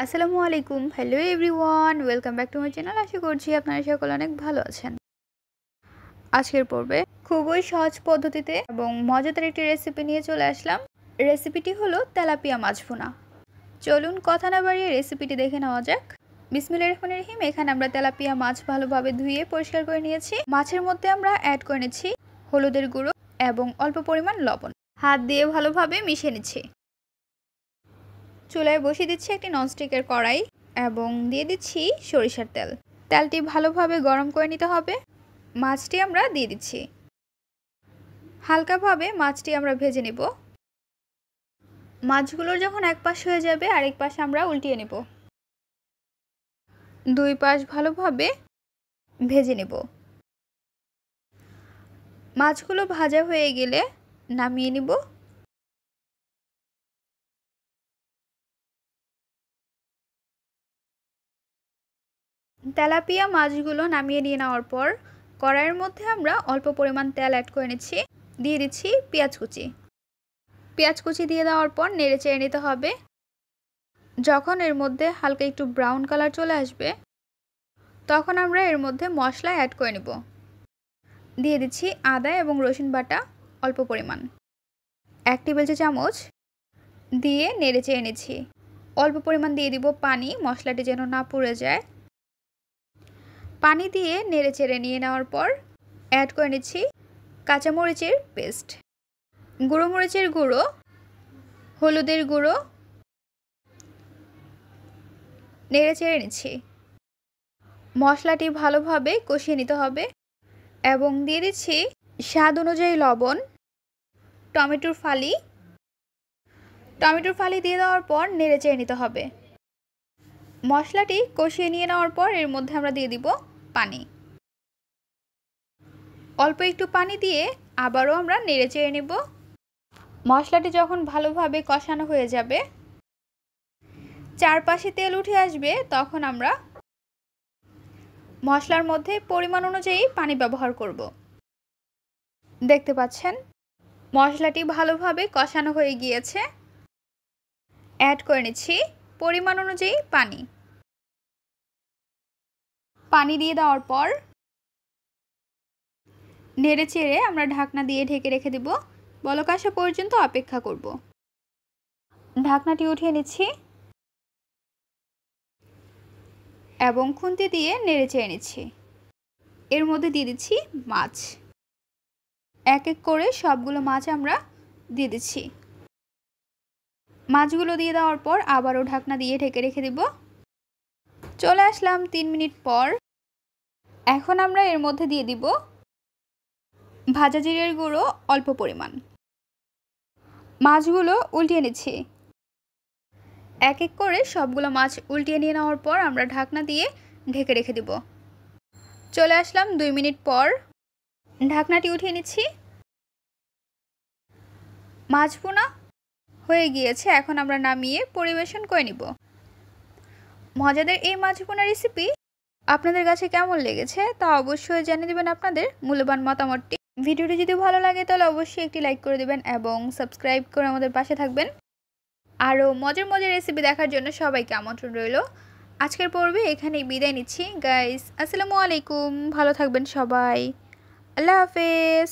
আসসালামু আলাইকুম। Hello everyone, welcome back to my channel. আশা করছি আপনারা সকলে অনেক ভালো আছেন। আজকের পর্বে খুবই সহজ পদ্ধতিতে এবং মজাদার একটি রেসিপি নিয়ে চলে আসলাম। রেসিপিটি হলো তেলাপিয়া মাছ ভুনা। চলুন কথা না বাড়িয়ে রেসিপিটি দেখে নেওয়া যাক। বিসমিল্লাহির রহমানির রহিম। এখানে আমরা তেলাপিয়া মাছ ভালোভাবে ধুয়ে পরিষ্কার করে নিয়েছি। মাছের মধ্যে আমরা অ্যাড করে নিচ্ছি হলুদের গুঁড়ো এবং অল্প পরিমাণ লবণ। হাত দিয়ে ভালোভাবে মিশিয়ে নিচ্ছি। চুলায় বসিয়ে দিচ্ছি একটি ননস্টিকের কড়াই এবং দিয়ে দিচ্ছি সরিষার তেল। তেলটি ভালোভাবে গরম করে নিতে হবে। মাছটি আমরা দিয়ে দিচ্ছি। হালকাভাবে মাছটি আমরা ভেজে নেব। মাছগুলোর যখন এক পাশ হয়ে যাবে আরেক পাশ আমরা উল্টিয়ে নেব। দুই পাশ ভালোভাবে ভেজে নেব। মাছগুলো ভাজা হয়ে গেলে নামিয়ে নেব। তেলাপিয়া মাছগুলো নামিয়ে নিয়ে নেওয়ার পর কড়াইয়ের মধ্যে আমরা অল্প পরিমাণ তেল অ্যাড করে নিচ্ছি। দিয়ে দিচ্ছি পেঁয়াজ কুচি। পেঁয়াজ কুচি দিয়ে দেওয়ার পর নেড়ে চেড়ে নিতে হবে। যখন এর মধ্যে হালকা একটু ব্রাউন কালার চলে আসবে তখন আমরা এর মধ্যে মশলা অ্যাড করে নেব। দিয়ে দিচ্ছি আদা এবং রসুন বাটা অল্প পরিমাণ, 1 টেবিল চামচ দিয়ে নেড়ে চেড়ে নিচ্ছি। অল্প পরিমাণ দিয়ে দিব পানি, মশলাটি যেন না পুড়ে যায়। পানি দিয়ে নেড়ে চেড়ে নিয়ে নেওয়ার পর অ্যাড করে নিচ্ছি কাঁচামরিচের পেস্ট, গুঁড়ো মরিচের গুঁড়ো, হলুদের গুঁড়ো, নেড়ে চেড়ে নিচ্ছি। মশলাটি ভালোভাবে কষিয়ে নিতে হবে এবং দিয়ে দিচ্ছি স্বাদ অনুযায়ী লবণ, টমেটোর ফালি দিয়ে দেওয়ার পর নেড়ে চেড়ে নিতে হবে। মশলাটি কষিয়ে নিয়ে নেওয়ার পর এর মধ্যে আমরা দিয়ে দিব পানি। অল্প একটু পানি দিয়ে আবারও আমরা নেড়ে চেড়ে নেব। মশলাটি যখন ভালোভাবে কষানো হয়ে যাবে, চারপাশে তেল উঠে আসবে, তখন আমরা মশলার মধ্যে পরিমাণ অনুযায়ী পানি ব্যবহার করব। দেখতে পাচ্ছেন মশলাটি ভালোভাবে কষানো হয়ে গিয়েছে। অ্যাড করে নিচ্ছি পরিমাণ অনুযায়ী পানি। পানি দিয়ে দেওয়ার পর নেড়ে চেড়ে আমরা ঢাকনা দিয়ে ঢেকে রেখে দেব। বলক আসা পর্যন্ত অপেক্ষা করব। ঢাকনাটি উঠিয়ে নিচ্ছি এবং খুন্তি দিয়ে নেড়ে চেড়ে নিচ্ছি। এর মধ্যে দিয়ে দিচ্ছি মাছ। এক এক করে সবগুলো মাছ আমরা দিয়ে দিচ্ছি। মাছগুলো দিয়ে দেওয়ার পর আবারও ঢাকনা দিয়ে ঢেকে রেখে দেব। চলে আসলাম 3 মিনিট পর। এখন আমরা এর মধ্যে দিয়ে দিব ভাজা জিরের গুঁড়ো অল্প পরিমাণ। মাছগুলো উল্টিয়ে নিচ্ছি। এক এক করে সবগুলো মাছ উল্টিয়ে নিয়ে নেওয়ার পর আমরা ঢাকনা দিয়ে ঢেকে রেখে দেব। চলে আসলাম 2 মিনিট পর। ঢাকনাটি উঠিয়ে নিচ্ছি। মাছ ভুনা হয়ে গিয়েছে। এখন আমরা নামিয়ে পরিবেশন করে নিব। মজাদার এই মাছ ভুনা রেসিপি আপনাদের কাছে কেমন লেগেছে তা অবশ্যই জানিয়ে দেবেন আপনাদের মূল্যবান মতামতটি। ভিডিওটি যদি ভালো লাগে তাহলে অবশ্যই একটি লাইক করে দেবেন এবং সাবস্ক্রাইব করে আমাদের পাশে থাকবেন। আরও মজার রেসিপি দেখার জন্য সবাইকে আমন্ত্রণ রইল। আজকের পর্বে এখানেই বিদায় নিচ্ছি গাইস। আসসালামু আলাইকুম। ভালো থাকবেন সবাই। আল্লাহ হাফেজ।